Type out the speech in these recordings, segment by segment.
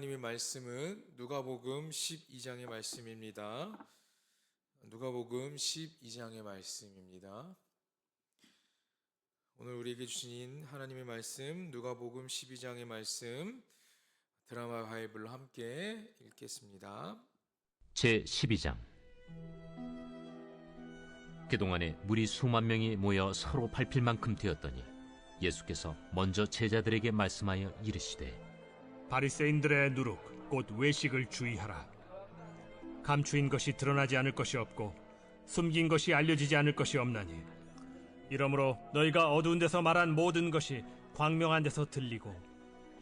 하나님의 말씀은 누가복음 12장의 말씀입니다. 누가복음 12장의 말씀입니다. 오늘 우리에게 주신 하나님의 말씀 누가복음 12장의 말씀 드라마 바이블로 함께 읽겠습니다. 제12장. 그동안에 무리 수만 명이 모여 서로 밟힐 만큼 되었더니 예수께서 먼저 제자들에게 말씀하여 이르시되 바리새인들의 누룩 곧 외식을 주의하라. 감추인 것이 드러나지 않을 것이 없고 숨긴 것이 알려지지 않을 것이 없나니 이러므로 너희가 어두운 데서 말한 모든 것이 광명한 데서 들리고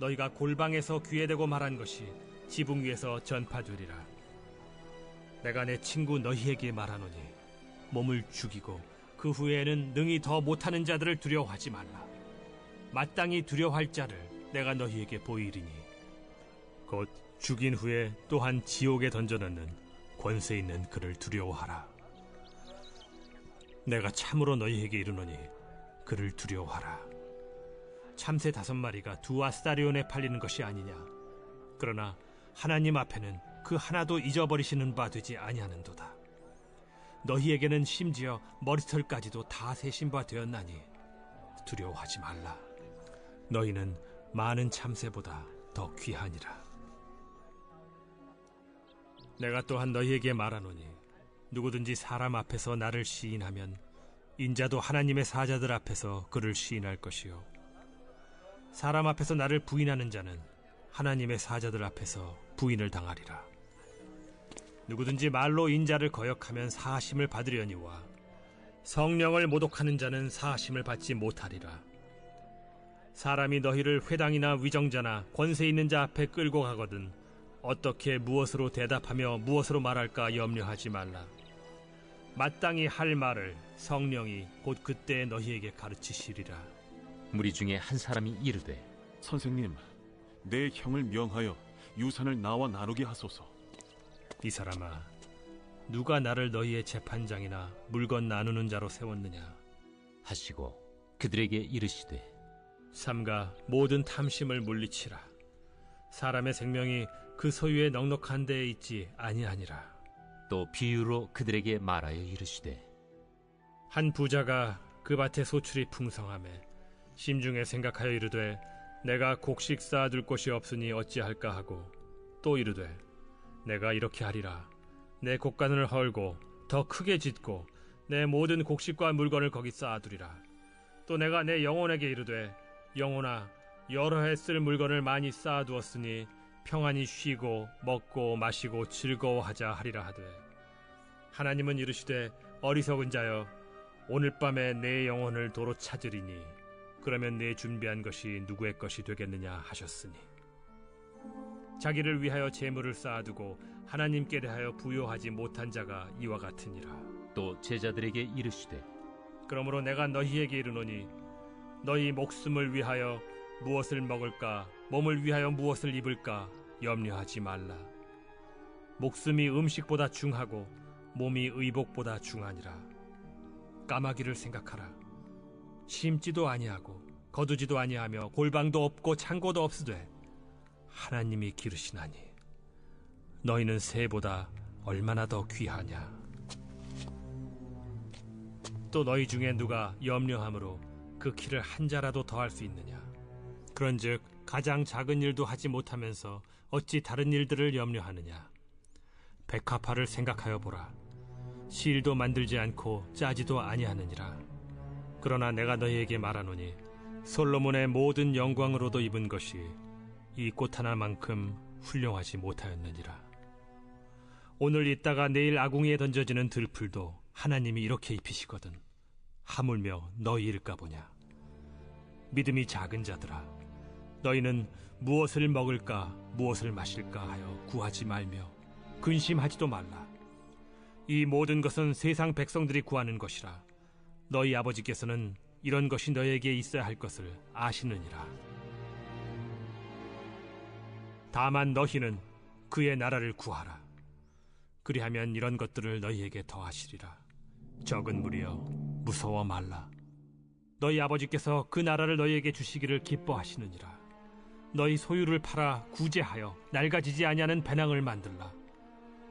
너희가 골방에서 귀에 대고 말한 것이 지붕 위에서 전파되리라. 내가 내 친구 너희에게 말하노니 몸을 죽이고 그 후에는 능히 더 못하는 자들을 두려워하지 말라. 마땅히 두려워할 자를 내가 너희에게 보이리니 곧 죽인 후에 또한 지옥에 던져넣는 권세 있는 그를 두려워하라. 내가 참으로 너희에게 이르노니 그를 두려워하라. 참새 5마리가 2아스타리온에 팔리는 것이 아니냐. 그러나 하나님 앞에는 그 하나도 잊어버리시는 바 되지 아니하는도다. 너희에게는 심지어 머리털까지도 다 세신 바 되었나니 두려워하지 말라. 너희는 많은 참새보다 더 귀하니라. 내가 또한 너희에게 말하노니 누구든지 사람 앞에서 나를 시인하면 인자도 하나님의 사자들 앞에서 그를 시인할 것이요 사람 앞에서 나를 부인하는 자는 하나님의 사자들 앞에서 부인을 당하리라. 누구든지 말로 인자를 거역하면 사하심을 받으려니와 성령을 모독하는 자는 사하심을 받지 못하리라. 사람이 너희를 회당이나 위정자나 권세 있는 자 앞에 끌고 가거든 어떻게 무엇으로 대답하며 무엇으로 말할까 염려하지 말라. 마땅히 할 말을 성령이 곧 그때 너희에게 가르치시리라. 무리 중에 한 사람이 이르되 선생님, 내 형을 명하여 유산을 나와 나누게 하소서. 이 사람아, 누가 나를 너희의 재판장이나 물건 나누는 자로 세웠느냐 하시고 그들에게 이르시되 삼가 모든 탐심을 물리치라. 사람의 생명이 그 소유의 넉넉한 데에 있지 아니하니라. 또 비유로 그들에게 말하여 이르시되 한 부자가 그 밭에 소출이 풍성하매 심중에 생각하여 이르되 내가 곡식 쌓아둘 곳이 없으니 어찌할까 하고 또 이르되 내가 이렇게 하리라. 내 곡간을 헐고 더 크게 짓고 내 모든 곡식과 물건을 거기 쌓아두리라. 또 내가 내 영혼에게 이르되 영혼아, 여러 해 쓸 물건을 많이 쌓아두었으니 평안히 쉬고 먹고 마시고 즐거워하자 하리라 하되 하나님은 이르시되 어리석은 자여, 오늘 밤에 내 영혼을 도로 찾으리니 그러면 내 준비한 것이 누구의 것이 되겠느냐 하셨으니 자기를 위하여 재물을 쌓아두고 하나님께 대하여 부요하지 못한 자가 이와 같으니라. 또 제자들에게 이르시되 그러므로 내가 너희에게 이르노니 너희 목숨을 위하여 무엇을 먹을까, 몸을 위하여 무엇을 입을까 염려하지 말라. 목숨이 음식보다 중하고 몸이 의복보다 중하니라. 까마귀를 생각하라. 심지도 아니하고 거두지도 아니하며 골방도 없고 창고도 없으되 하나님이 기르시나니 너희는 새보다 얼마나 더 귀하냐. 또 너희 중에 누가 염려함으로 그 키를 한 자라도 더할 수 있느냐. 그런즉 가장 작은 일도 하지 못하면서 어찌 다른 일들을 염려하느냐. 백합화를 생각하여 보라. 실도 만들지 않고 짜지도 아니하느니라. 그러나 내가 너희에게 말하노니 솔로몬의 모든 영광으로도 입은 것이 이 꽃 하나만큼 훌륭하지 못하였느니라. 오늘 있다가 내일 아궁이에 던져지는 들풀도 하나님이 이렇게 입히시거든 하물며 너희일까 보냐. 믿음이 작은 자들아, 너희는 무엇을 먹을까 무엇을 마실까 하여 구하지 말며 근심하지도 말라. 이 모든 것은 세상 백성들이 구하는 것이라. 너희 아버지께서는 이런 것이 너희에게 있어야 할 것을 아시느니라. 다만 너희는 그의 나라를 구하라. 그리하면 이런 것들을 너희에게 더하시리라. 적은 무리여, 무서워 말라. 너희 아버지께서 그 나라를 너희에게 주시기를 기뻐하시느니라. 너희 소유를 팔아 구제하여 낡아지지 아니하는 배낭을 만들라.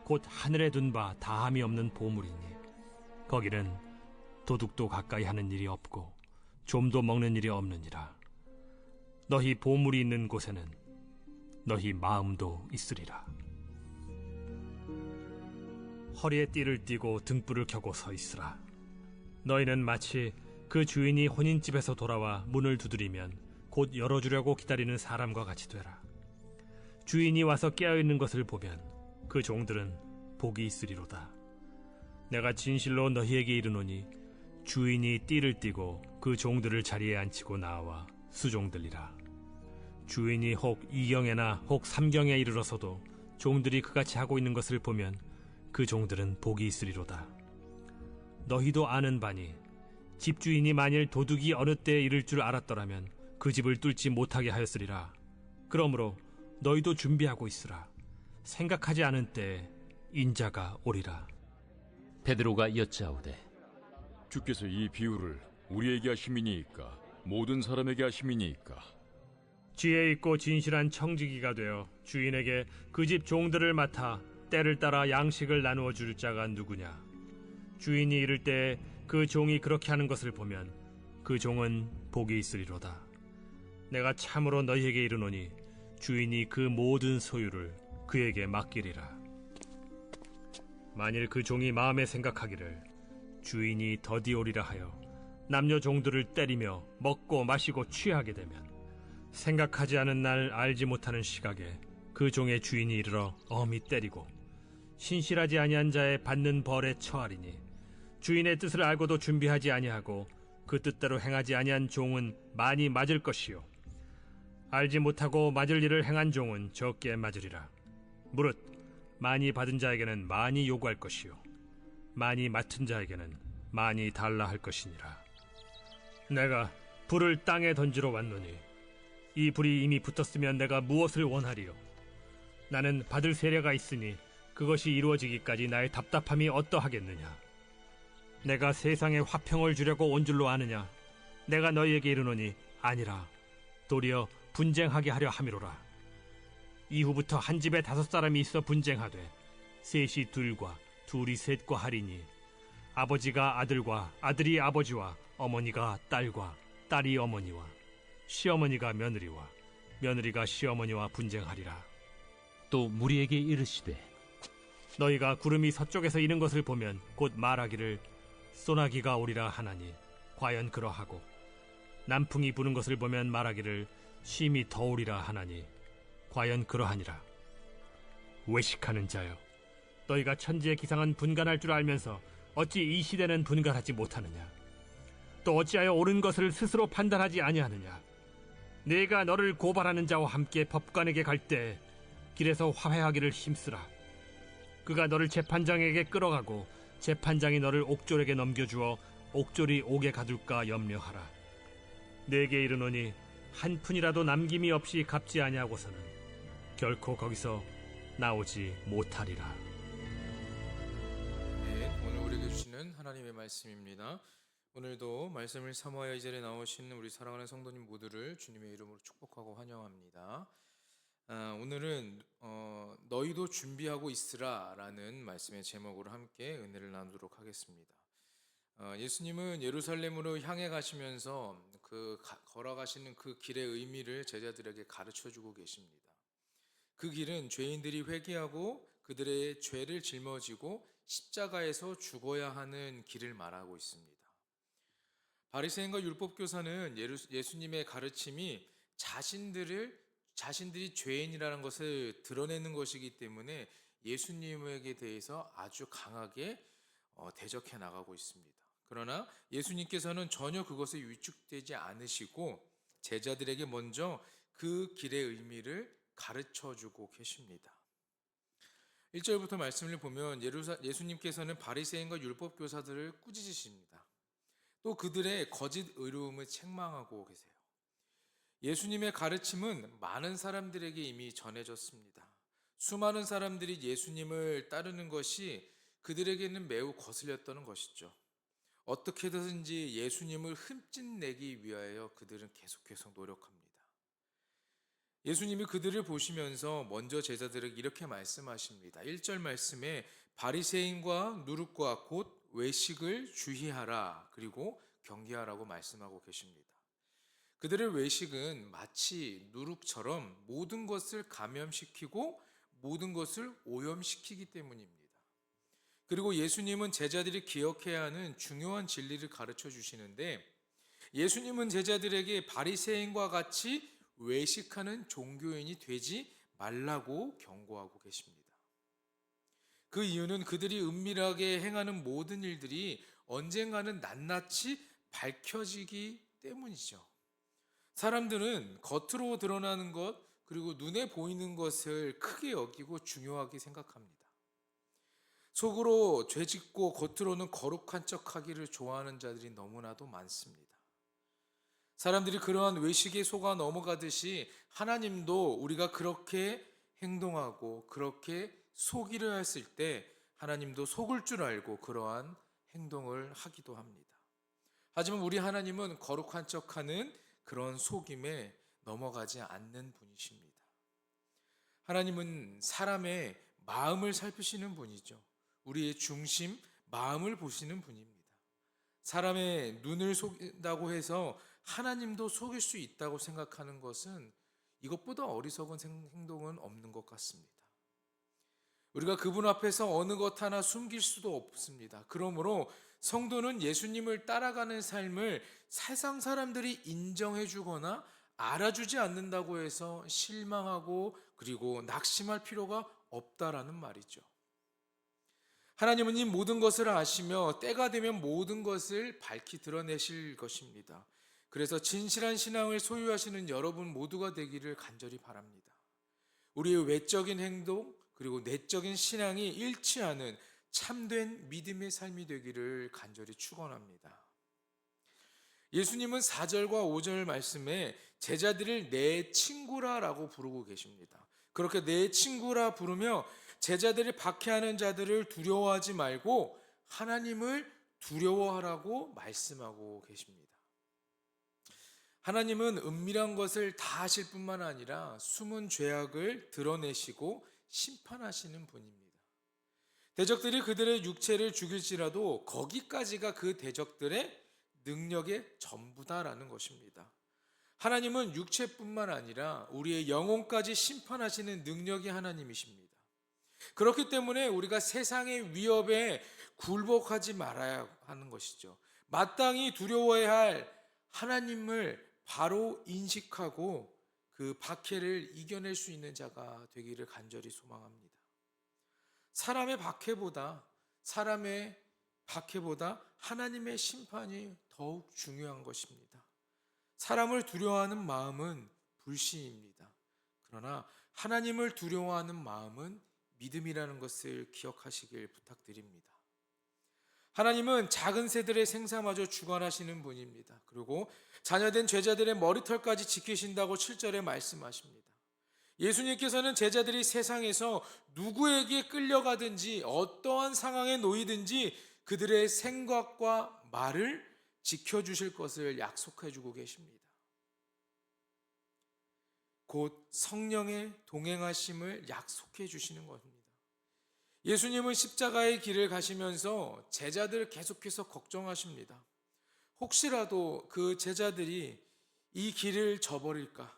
곧 하늘에 둔 바 다함이 없는 보물이니 거기는 도둑도 가까이 하는 일이 없고 좀도 먹는 일이 없느니라. 너희 보물이 있는 곳에는 너희 마음도 있으리라. 허리에 띠를 띠고 등불을 켜고 서 있으라. 너희는 마치 그 주인이 혼인집에서 돌아와 문을 두드리면 곧 열어주려고 기다리는 사람과 같이 되라. 주인이 와서 깨어있는 것을 보면 그 종들은 복이 있으리로다. 내가 진실로 너희에게 이르노니 주인이 띠를 띠고 그 종들을 자리에 앉히고 나와 수종들리라. 주인이 혹 2경에나 혹 3경에 이르러서도 종들이 그같이 하고 있는 것을 보면 그 종들은 복이 있으리로다. 너희도 아는 바니 집주인이 만일 도둑이 어느 때에 이를 줄 알았더라면 그 집을 뚫지 못하게 하였으리라. 그러므로 너희도 준비하고 있으라. 생각하지 않은 때에 인자가 오리라. 베드로가 여짜오되 주께서 이 비유를 우리에게 하심이니이까 모든 사람에게 하심이니이까? 지혜 있고 진실한 청지기가 되어 주인에게 그 집 종들을 맡아 때를 따라 양식을 나누어 줄 자가 누구냐? 주인이 이를 때에 그 종이 그렇게 하는 것을 보면 그 종은 복이 있으리로다. 내가 참으로 너희에게 이르노니 주인이 그 모든 소유를 그에게 맡기리라. 만일 그 종이 마음에 생각하기를 주인이 더디 오리라 하여 남녀 종들을 때리며 먹고 마시고 취하게 되면 생각하지 않은 날 알지 못하는 시각에 그 종의 주인이 이르러 엄히 때리고 신실하지 아니한 자의 받는 벌에 처하리니 주인의 뜻을 알고도 준비하지 아니하고 그 뜻대로 행하지 아니한 종은 많이 맞을 것이요 알지 못하고 맞을 일을 행한 종은 적게 맞으리라. 무릇 많이 받은 자에게는 많이 요구할 것이요 많이 맡은 자에게는 많이 달라 할 것이니라. 내가 불을 땅에 던지러 왔노니 이 불이 이미 붙었으면 내가 무엇을 원하리요? 나는 받을 세례가 있으니 그것이 이루어지기까지 나의 답답함이 어떠하겠느냐? 내가 세상에 화평을 주려고 온 줄로 아느냐? 내가 너희에게 이르노니 아니라 도리어 분쟁하게 하려 함이로라. 이후부터 한 집에 5사람이 있어 분쟁하되 셋이 둘과 둘이 셋과 하리니 아버지가 아들과 아들이 아버지와 어머니가 딸과 딸이 어머니와 시어머니가 며느리와 며느리가 시어머니와 분쟁하리라. 또 무리에게 이르시되 너희가 구름이 서쪽에서 이는 것을 보면 곧 말하기를 소나기가 오리라 하나니 과연 그러하고 남풍이 부는 것을 보면 말하기를 심히 더우리라 하나니 과연 그러하니라. 외식하는 자여, 너희가 천지의 기상은 분간할 줄 알면서 어찌 이 시대는 분간하지 못하느냐? 또 어찌하여 옳은 것을 스스로 판단하지 아니하느냐? 내가 너를 고발하는 자와 함께 법관에게 갈 때 길에서 화해하기를 힘쓰라. 그가 너를 재판장에게 끌어가고 재판장이 너를 옥졸에게 넘겨주어 옥졸이 옥에 가둘까 염려하라. 내게 이르노니 한 푼이라도 남김이 없이 갚지 아니하고서는 결코 거기서 나오지 못하리라. 네, 오늘 우리에게 주시는 하나님의 말씀입니다. 오늘도 말씀을 사모하여 이 자리에 나오신 우리 사랑하는 성도님 모두를 주님의 이름으로 축복하고 환영합니다. 오늘은 너희도 준비하고 있으라 라는 말씀의 제목으로 함께 은혜를 나누도록 하겠습니다. 예수님은 예루살렘으로 향해 가시면서 걸어가시는 그 길의 의미를 제자들에게 가르쳐주고 계십니다. 그 길은 죄인들이 회개하고 그들의 죄를 짊어지고 십자가에서 죽어야 하는 길을 말하고 있습니다. 바리새인과 율법교사는 예수님의 가르침이 자신들이 죄인이라는 것을 드러내는 것이기 때문에 예수님에게 대해서 아주 강하게 대적해 나가고 있습니다. 그러나 예수님께서는 전혀 그것에 위축되지 않으시고 제자들에게 먼저 그 길의 의미를 가르쳐주고 계십니다. 1절부터 말씀을 보면 예수님께서는 바리새인과 율법교사들을 꾸짖으십니다. 또 그들의 거짓 의로움을 책망하고 계세요. 예수님의 가르침은 많은 사람들에게 이미 전해졌습니다. 수많은 사람들이 예수님을 따르는 것이 그들에게는 매우 거슬렸던 것이죠. 어떻게든지 예수님을 흠집내기 위하여 그들은 계속해서 노력합니다. 예수님이 그들을 보시면서 먼저 제자들에게 이렇게 말씀하십니다. 1절 말씀에 바리새인과 누룩과 곧 외식을 주의하라 그리고 경계하라고 말씀하고 계십니다. 그들의 외식은 마치 누룩처럼 모든 것을 감염시키고 모든 것을 오염시키기 때문입니다. 그리고 예수님은 제자들이 기억해야 하는 중요한 진리를 가르쳐 주시는데, 예수님은 제자들에게 바리새인과 같이 외식하는 종교인이 되지 말라고 경고하고 계십니다. 그 이유는 그들이 은밀하게 행하는 모든 일들이 언젠가는 낱낱이 밝혀지기 때문이죠. 사람들은 겉으로 드러나는 것, 그리고 눈에 보이는 것을 크게 여기고 중요하게 생각합니다. 속으로 죄짓고 겉으로는 거룩한 척하기를 좋아하는 자들이 너무나도 많습니다. 사람들이 그러한 외식에 속아 넘어가듯이 하나님도 우리가 그렇게 행동하고 그렇게 속이려 했을 때 하나님도 속을 줄 알고 그러한 행동을 하기도 합니다. 하지만 우리 하나님은 거룩한 척하는 그런 속임에 넘어가지 않는 분이십니다. 하나님은 사람의 마음을 살피시는 분이죠. 우리의 중심, 마음을 보시는 분입니다. 사람의 눈을 속인다고 해서 하나님도 속일 수 있다고 생각하는 것은 이것보다 어리석은 행동은 없는 것 같습니다. 우리가 그분 앞에서 어느 것 하나 숨길 수도 없습니다. 그러므로 성도는 예수님을 따라가는 삶을 세상 사람들이 인정해 주거나 알아주지 않는다고 해서 실망하고 그리고 낙심할 필요가 없다라는 말이죠. 하나님은 이 모든 것을 아시며 때가 되면 모든 것을 밝히 드러내실 것입니다. 그래서 진실한 신앙을 소유하시는 여러분 모두가 되기를 간절히 바랍니다. 우리의 외적인 행동 그리고 내적인 신앙이 일치하는 참된 믿음의 삶이 되기를 간절히 축원합니다. 예수님은 4절과 5절 말씀에 제자들을 내 친구라라고 부르고 계십니다. 그렇게 내 친구라 부르며 제자들이 박해하는 자들을 두려워하지 말고 하나님을 두려워하라고 말씀하고 계십니다. 하나님은 은밀한 것을 다 아실 뿐만 아니라 숨은 죄악을 드러내시고 심판하시는 분입니다. 대적들이 그들의 육체를 죽일지라도 거기까지가 그 대적들의 능력의 전부다라는 것입니다. 하나님은 육체뿐만 아니라 우리의 영혼까지 심판하시는 능력이 하나님이십니다. 그렇기 때문에 우리가 세상의 위협에 굴복하지 말아야 하는 것이죠. 마땅히 두려워해야 할 하나님을 바로 인식하고 그 박해를 이겨낼 수 있는 자가 되기를 간절히 소망합니다. 사람의 박해보다 하나님의 심판이 더욱 중요한 것입니다. 사람을 두려워하는 마음은 불신입니다. 그러나 하나님을 두려워하는 마음은 믿음이라는 것을 기억하시길 부탁드립니다. 하나님은 작은 새들의 생사마저 주관하시는 분입니다. 그리고 자녀된 제자들의 머리털까지 지키신다고 7절에 말씀하십니다. 예수님께서는 제자들이 세상에서 누구에게 끌려가든지 어떠한 상황에 놓이든지 그들의 생각과 말을 지켜주실 것을 약속해 주고 계십니다. 곧 성령의 동행하심을 약속해 주시는 것입니다. 예수님은 십자가의 길을 가시면서 제자들을 계속해서 걱정하십니다. 혹시라도 그 제자들이 이 길을 저버릴까?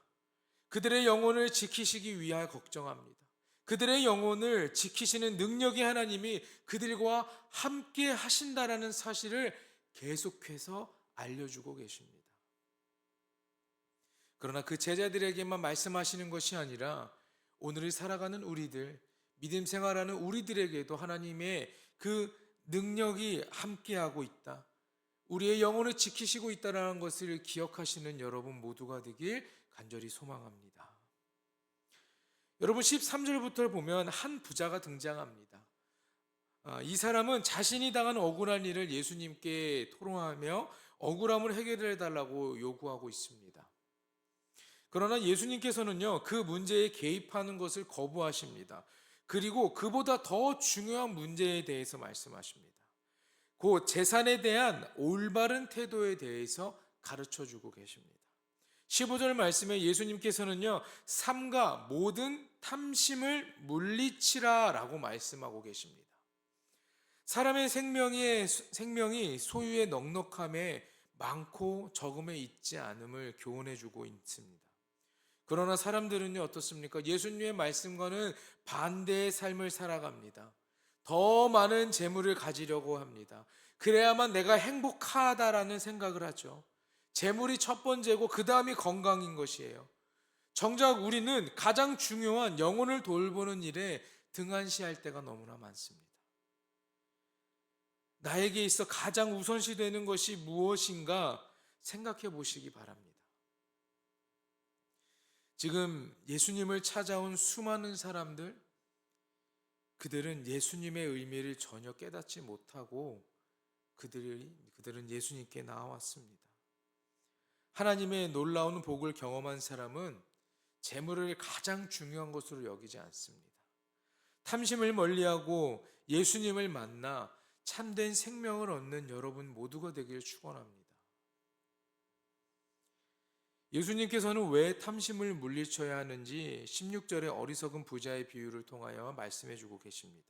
그들의 영혼을 지키시기 위하여 걱정합니다. 그들의 영혼을 지키시는 능력의 하나님이 그들과 함께 하신다라는 사실을 계속해서 알려주고 계십니다. 그러나 그 제자들에게만 말씀하시는 것이 아니라 오늘을 살아가는 우리들, 믿음 생활하는 우리들에게도 하나님의 그 능력이 함께하고 있다. 우리의 영혼을 지키시고 있다는 것을 기억하시는 여러분 모두가 되길 간절히 소망합니다. 여러분 13절부터 보면 한 부자가 등장합니다. 이 사람은 자신이 당한 억울한 일을 예수님께 토로하며 억울함을 해결해 달라고 요구하고 있습니다. 그러나 예수님께서는요, 그 문제에 개입하는 것을 거부하십니다. 그리고 그보다 더 중요한 문제에 대해서 말씀하십니다. 곧 재산에 대한 올바른 태도에 대해서 가르쳐 주고 계십니다. 15절 말씀에 예수님께서는요, 삼가 모든 탐심을 물리치라라고 말씀하고 계십니다. 사람의 생명이 소유의 넉넉함에 많고 적음에 있지 않음을 교훈해 주고 있습니다. 그러나 사람들은요, 어떻습니까? 예수님의 말씀과는 반대의 삶을 살아갑니다. 더 많은 재물을 가지려고 합니다. 그래야만 내가 행복하다라는 생각을 하죠. 재물이 첫 번째고 그 다음이 건강인 것이에요. 정작 우리는 가장 중요한 영혼을 돌보는 일에 등한시할 때가 너무나 많습니다. 나에게 있어 가장 우선시 되는 것이 무엇인가 생각해 보시기 바랍니다. 지금 예수님을 찾아온 수많은 사람들, 그들은 예수님의 의미를 전혀 깨닫지 못하고 그들은 예수님께 나왔습니다. 하나님의 놀라운 복을 경험한 사람은 재물을 가장 중요한 것으로 여기지 않습니다. 탐심을 멀리하고 예수님을 만나 참된 생명을 얻는 여러분 모두가 되기를 축원합니다. 예수님께서는 왜 탐심을 물리쳐야 하는지 16절의 어리석은 부자의 비유를 통하여 말씀해 주고 계십니다.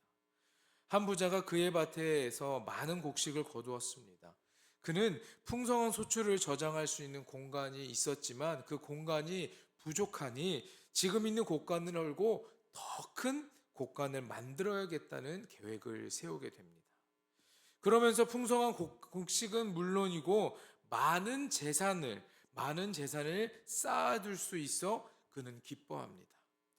한 부자가 그의 밭에서 많은 곡식을 거두었습니다. 그는 풍성한 소출을 저장할 수 있는 공간이 있었지만 그 공간이 부족하니 지금 있는 곡간을 헐고 더 큰 곡간을 만들어야겠다는 계획을 세우게 됩니다. 그러면서 풍성한 곡식은 물론이고 많은 재산을 쌓아둘 수 있어 그는 기뻐합니다.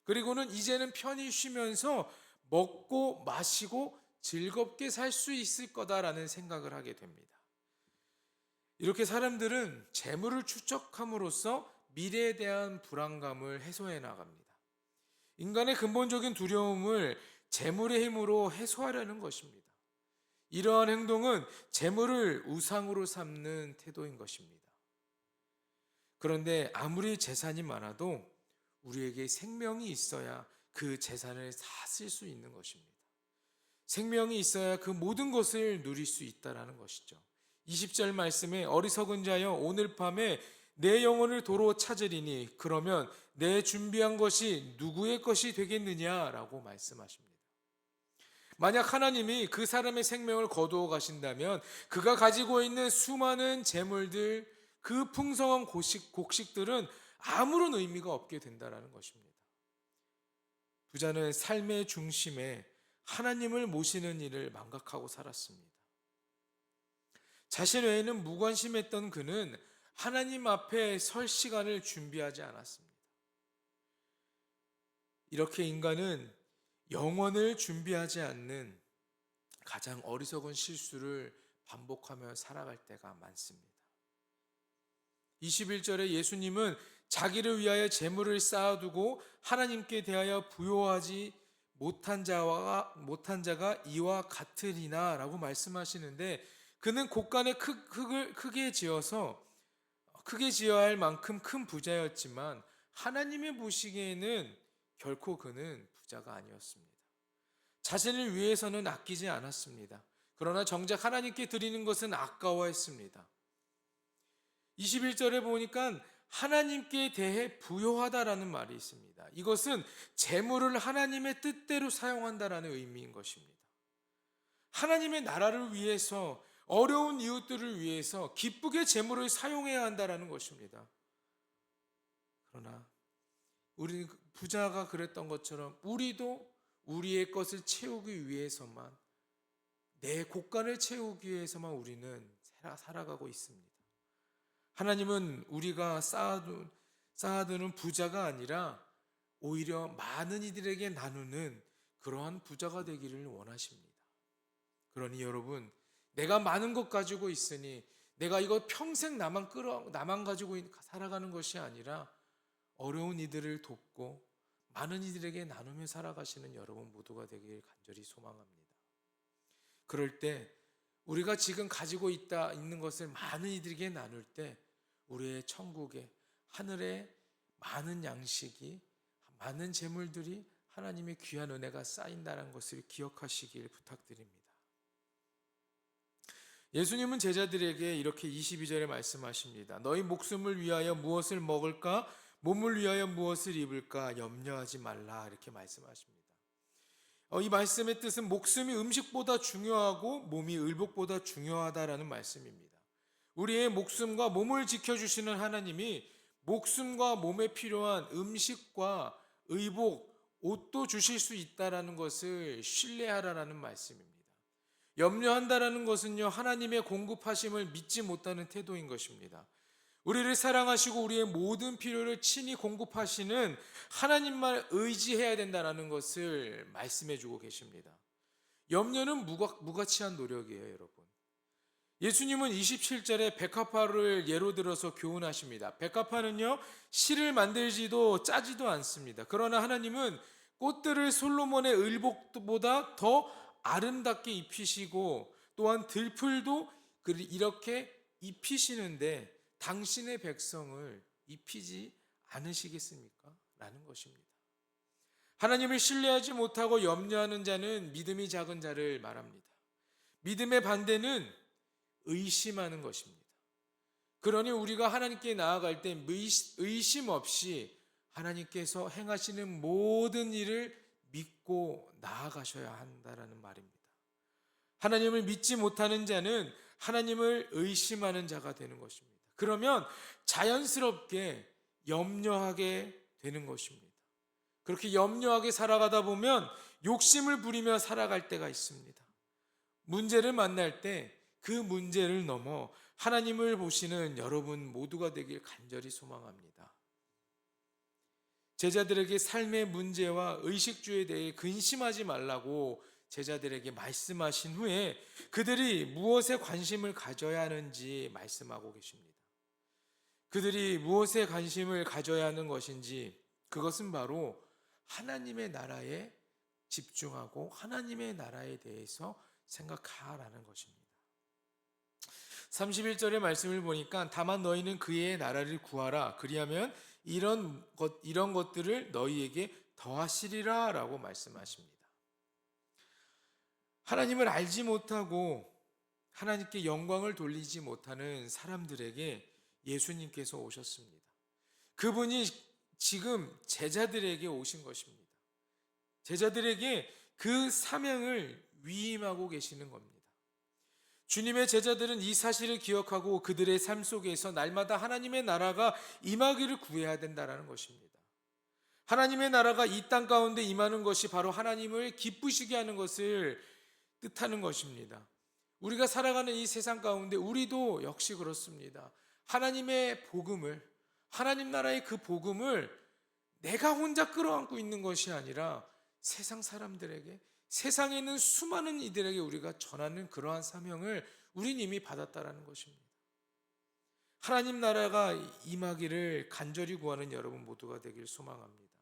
그리고는 이제는 편히 쉬면서 먹고 마시고 즐겁게 살 수 있을 거다라는 생각을 하게 됩니다. 이렇게 사람들은 재물을 축적함으로써 미래에 대한 불안감을 해소해 나갑니다. 인간의 근본적인 두려움을 재물의 힘으로 해소하려는 것입니다. 이러한 행동은 재물을 우상으로 삼는 태도인 것입니다. 그런데 아무리 재산이 많아도 우리에게 생명이 있어야 그 재산을 다 쓸 수 있는 것입니다. 생명이 있어야 그 모든 것을 누릴 수 있다는 것이죠. 20절 말씀에 어리석은 자여 오늘 밤에 내 영혼을 도로 찾으리니 그러면 내 준비한 것이 누구의 것이 되겠느냐라고 말씀하십니다. 만약 하나님이 그 사람의 생명을 거두어 가신다면 그가 가지고 있는 수많은 재물들, 그 풍성한 곡식들은 아무런 의미가 없게 된다는 것입니다. 부자는 삶의 중심에 하나님을 모시는 일을 망각하고 살았습니다. 자신 외에는 무관심했던 그는 하나님 앞에 설 시간을 준비하지 않았습니다. 이렇게 인간은 영원을 준비하지 않는 가장 어리석은 실수를 반복하며 살아갈 때가 많습니다. 21절에 예수님은 자기를 위하여 재물을 쌓아두고 하나님께 대하여 부요하지 못한 자가 이와 같으리나 라고 말씀하시는데, 그는 곡간에 흙을 크게 지어야 할 만큼 큰 부자였지만 하나님의 보시기에는 결코 그는 부자가 아니었습니다. 자신을 위해서는 아끼지 않았습니다. 그러나 정작 하나님께 드리는 것은 아까워했습니다. 21절에 보니까 하나님께 대해 부요하다라는 말이 있습니다. 이것은 재물을 하나님의 뜻대로 사용한다라는 의미인 것입니다. 하나님의 나라를 위해서, 어려운 이웃들을 위해서 기쁘게 재물을 사용해야 한다라는 것입니다. 그러나 우리 부자가 그랬던 것처럼 우리도 우리의 것을 채우기 위해서만, 내 곡간을 채우기 위해서만 우리는 살아가고 있습니다. 하나님은 우리가 쌓아두는 부자가 아니라 오히려 많은 이들에게 나누는 그러한 부자가 되기를 원하십니다. 그러니 여러분, 내가 많은 것 가지고 있으니 내가 이거 평생 나만 가지고 살아가는 것이 아니라 어려운 이들을 돕고 많은 이들에게 나누며 살아가시는 여러분 모두가 되길 간절히 소망합니다. 그럴 때 우리가 지금 가지고 있는 것을 많은 이들에게 나눌 때 우리의 천국에, 하늘에 많은 양식이, 많은 재물들이, 하나님의 귀한 은혜가 쌓인다는 것을 기억하시길 부탁드립니다. 예수님은 제자들에게 이렇게 22절에 말씀하십니다. 너희 목숨을 위하여 무엇을 먹을까? 몸을 위하여 무엇을 입을까? 염려하지 말라. 이렇게 말씀하십니다. 이 말씀의 뜻은 목숨이 음식보다 중요하고 몸이 의복보다 중요하다라는 말씀입니다. 우리의 목숨과 몸을 지켜주시는 하나님이 목숨과 몸에 필요한 음식과 의복, 옷도 주실 수 있다라는 것을 신뢰하라라는 말씀입니다. 염려한다라는 것은요, 하나님의 공급하심을 믿지 못하는 태도인 것입니다. 우리를 사랑하시고 우리의 모든 필요를 친히 공급하시는 하나님만 의지해야 된다는 것을 말씀해 주고 계십니다. 염려는 무가치한 노력이에요, 여러분. 예수님은 27절에 백합화를 예로 들어서 교훈하십니다. 백합화는요, 실을 만들지도 짜지도 않습니다. 그러나 하나님은 꽃들을 솔로몬의 의복보다 더 아름답게 입히시고 또한 들풀도 이렇게 입히시는데 당신의 백성을 입히지 않으시겠습니까? 라는 것입니다. 하나님을 신뢰하지 못하고 염려하는 자는 믿음이 작은 자를 말합니다. 믿음의 반대는 의심하는 것입니다. 그러니 우리가 하나님께 나아갈 때 의심 없이 하나님께서 행하시는 모든 일을 믿고 나아가셔야 한다라는 말입니다. 하나님을 믿지 못하는 자는 하나님을 의심하는 자가 되는 것입니다. 그러면 자연스럽게 염려하게 되는 것입니다. 그렇게 염려하게 살아가다 보면 욕심을 부리며 살아갈 때가 있습니다. 문제를 만날 때 그 문제를 넘어 하나님을 보시는 여러분 모두가 되길 간절히 소망합니다. 제자들에게 삶의 문제와 의식주에 대해 근심하지 말라고 제자들에게 말씀하신 후에 그들이 무엇에 관심을 가져야 하는지 말씀하고 계십니다. 그들이 무엇에 관심을 가져야 하는 것인지, 그것은 바로 하나님의 나라에 집중하고 하나님의 나라에 대해서 생각하라는 것입니다. 31절의 말씀을 보니까 다만 너희는 그의 나라를 구하라. 그리하면 이런 것들을 너희에게 더하시리라 라고 말씀하십니다. 하나님을 알지 못하고 하나님께 영광을 돌리지 못하는 사람들에게 예수님께서 오셨습니다. 그분이 지금 제자들에게 오신 것입니다. 제자들에게 그 사명을 위임하고 계시는 겁니다. 주님의 제자들은 이 사실을 기억하고 그들의 삶 속에서 날마다 하나님의 나라가 임하기를 구해야 된다는 것입니다. 하나님의 나라가 이 땅 가운데 임하는 것이 바로 하나님을 기쁘시게 하는 것을 뜻하는 것입니다. 우리가 살아가는 이 세상 가운데 우리도 역시 그렇습니다. 하나님의 복음을, 하나님 나라의 그 복음을 내가 혼자 끌어안고 있는 것이 아니라 세상 사람들에게, 세상에 있는 수많은 이들에게 우리가 전하는 그러한 사명을 우린 이미 받았다라는 것입니다. 하나님 나라가 임하기를 간절히 구하는 여러분 모두가 되길 소망합니다.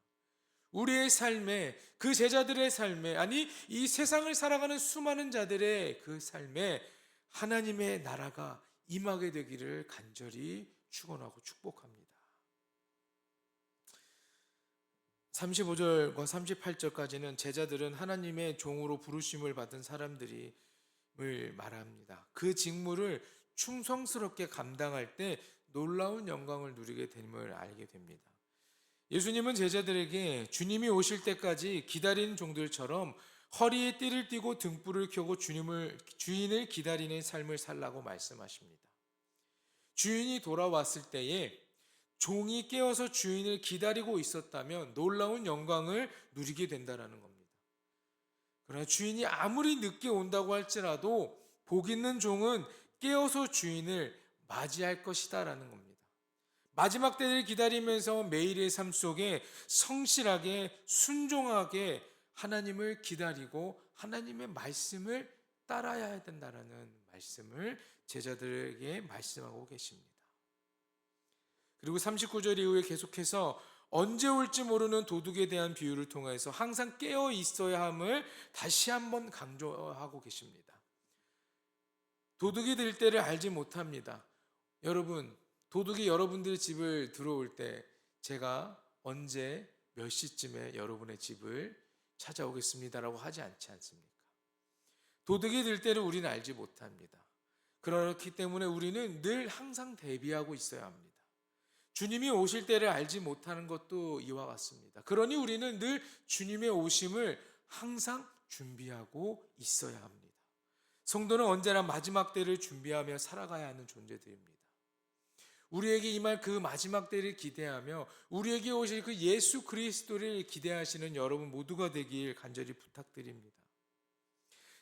우리의 삶에, 그 제자들의 삶에, 아니 이 세상을 살아가는 수많은 자들의 그 삶에 하나님의 나라가 임하게 되기를 간절히 축원하고 축복합니다. 35절과 38절까지는 제자들은 하나님의 종으로 부르심을 받은 사람들임을 말합니다. 그 직무를 충성스럽게 감당할 때 놀라운 영광을 누리게 됨을 알게 됩니다. 예수님은 제자들에게 주님이 오실 때까지 기다리는 종들처럼 허리에 띠를 띠고 등불을 켜고 주인을 기다리는 삶을 살라고 말씀하십니다. 주인이 돌아왔을 때에 종이 깨어서 주인을 기다리고 있었다면 놀라운 영광을 누리게 된다는 겁니다. 그러나 주인이 아무리 늦게 온다고 할지라도 복 있는 종은 깨어서 주인을 맞이할 것이다라는 겁니다. 마지막 때를 기다리면서 매일의 삶 속에 성실하게 순종하게 하나님을 기다리고 하나님의 말씀을 따라야 된다는 말씀을 제자들에게 말씀하고 계십니다. 그리고 39절 이후에 계속해서 언제 올지 모르는 도둑에 대한 비유를 통해서 항상 깨어 있어야 함을 다시 한번 강조하고 계십니다. 도둑이 들 때를 알지 못합니다. 여러분, 도둑이 여러분들 집을 들어올 때 제가 언제 몇 시쯤에 여러분의 집을 찾아오겠습니다라고 하지 않지 않습니까? 도둑이 들 때를 우리는 알지 못합니다. 그렇기 때문에 우리는 늘 항상 대비하고 있어야 합니다. 주님이 오실 때를 알지 못하는 것도 이와 같습니다. 그러니 우리는 늘 주님의 오심을 항상 준비하고 있어야 합니다. 성도는 언제나 마지막 때를 준비하며 살아가야 하는 존재들입니다. 우리에게 임할 그 마지막 때를 기대하며 우리에게 오실 그 예수 그리스도를 기대하시는 여러분 모두가 되길 간절히 부탁드립니다.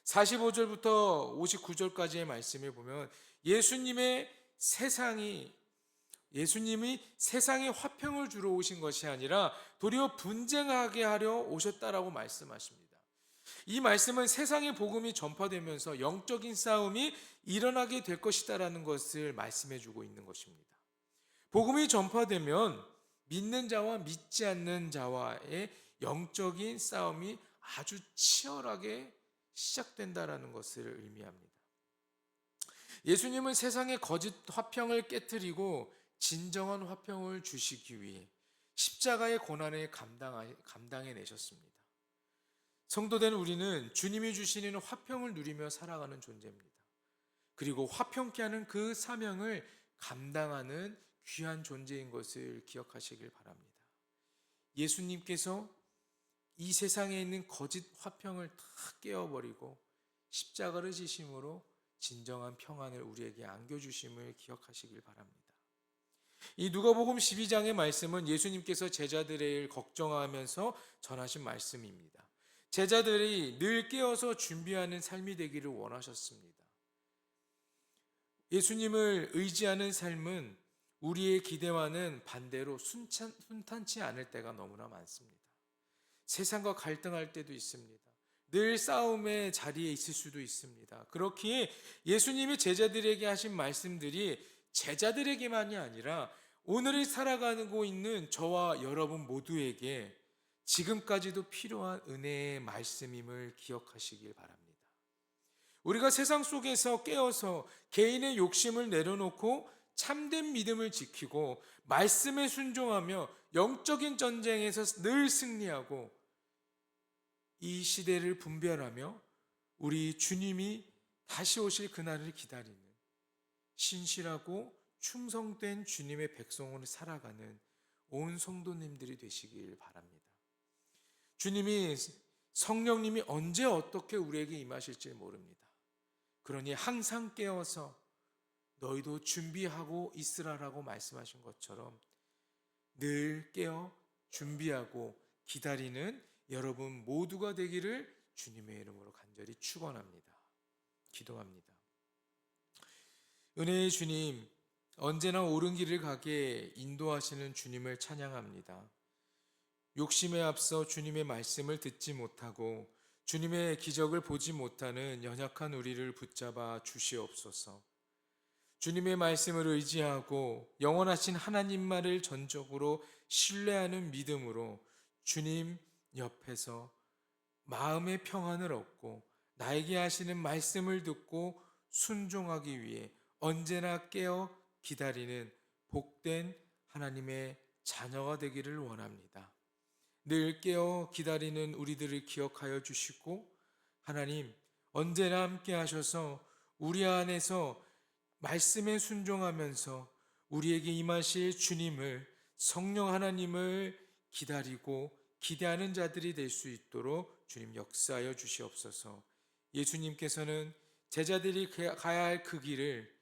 45절부터 59절까지의 말씀을 보면 예수님이 세상에 화평을 주러 오신 것이 아니라 도리어 분쟁하게 하려 오셨다라고 말씀하십니다. 이 말씀은 세상의 복음이 전파되면서 영적인 싸움이 일어나게 될 것이다라는 것을 말씀해 주고 있는 것입니다. 복음이 전파되면 믿는 자와 믿지 않는 자와의 영적인 싸움이 아주 치열하게 시작된다라는 것을 의미합니다. 예수님은 세상의 거짓 화평을 깨뜨리고 진정한 화평을 주시기 위해 십자가의 고난을 감당해 내셨습니다. 성도된 우리는 주님이 주시는 화평을 누리며 살아가는 존재입니다. 그리고 화평케 하는 그 사명을 감당하는 귀한 존재인 것을 기억하시길 바랍니다. 예수님께서 이 세상에 있는 거짓 화평을 다 깨어버리고 십자가를 지심으로 진정한 평안을 우리에게 안겨주심을 기억하시길 바랍니다. 이 누가복음 12장의 말씀은 예수님께서 제자들을 걱정하면서 전하신 말씀입니다. 제자들이 늘 깨어서 준비하는 삶이 되기를 원하셨습니다. 예수님을 의지하는 삶은 우리의 기대와는 반대로 순탄치 않을 때가 너무나 많습니다. 세상과 갈등할 때도 있습니다. 늘 싸움의 자리에 있을 수도 있습니다. 그렇기에 예수님이 제자들에게 하신 말씀들이 제자들에게만이 아니라 오늘을 살아가고 있는 저와 여러분 모두에게 지금까지도 필요한 은혜의 말씀임을 기억하시길 바랍니다. 우리가 세상 속에서 깨어서 개인의 욕심을 내려놓고 참된 믿음을 지키고 말씀에 순종하며 영적인 전쟁에서 늘 승리하고 이 시대를 분별하며 우리 주님이 다시 오실 그날을 기다리는 신실하고 충성된 주님의 백성으로 살아가는 온 성도님들이 되시길 바랍니다. 주님이 성령님이 언제 어떻게 우리에게 임하실지 모릅니다. 그러니 항상 깨어서 너희도 준비하고 있으라라고 말씀하신 것처럼 늘 깨어 준비하고 기다리는 여러분 모두가 되기를 주님의 이름으로 간절히 축원합니다. 기도합니다. 은혜의 주님, 언제나 옳은 길을 가게 인도하시는 주님을 찬양합니다. 욕심에 앞서 주님의 말씀을 듣지 못하고 주님의 기적을 보지 못하는 연약한 우리를 붙잡아 주시옵소서. 주님의 말씀을 의지하고 영원하신 하나님만을 전적으로 신뢰하는 믿음으로 주님 옆에서 마음의 평안을 얻고 나에게 하시는 말씀을 듣고 순종하기 위해 언제나 깨어 기다리는 복된 하나님의 자녀가 되기를 원합니다. 늘 깨어 기다리는 우리들을 기억하여 주시고 하나님 언제나 함께 하셔서 우리 안에서 말씀에 순종하면서 우리에게 임하실 주님을 성령 하나님을 기다리고 기대하는 자들이 될 수 있도록 주님 역사하여 주시옵소서. 예수님께서는 제자들이 가야 할 그 길을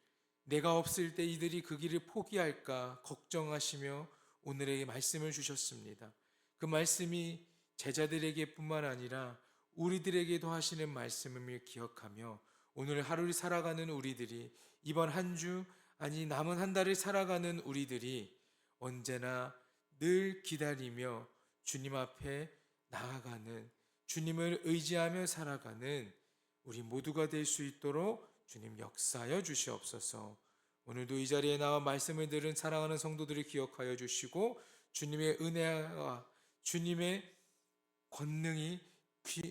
내가 없을 때 이들이 그 길을 포기할까 걱정하시며 오늘에게 말씀을 주셨습니다. 그 말씀이 제자들에게뿐만 아니라 우리들에게도 하시는 말씀을 기억하며 오늘 하루를 살아가는 우리들이 이번 한 주 아니 남은 한 달을 살아가는 우리들이 언제나 늘 기다리며 주님 앞에 나아가는 주님을 의지하며 살아가는 우리 모두가 될 수 있도록 주님 역사하여 주시옵소서. 오늘도 이 자리에 나와 말씀을 들은 사랑하는 성도들을 기억하여 주시고 주님의 은혜와 주님의 권능이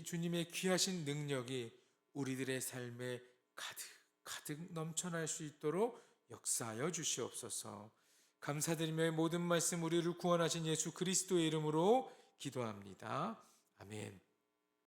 주님의 귀하신 능력이 우리들의 삶에 가득 넘쳐날 수 있도록 역사하여 주시옵소서. 감사드리며 모든 말씀 우리를 구원하신 예수 그리스도의 이름으로 기도합니다. 아멘.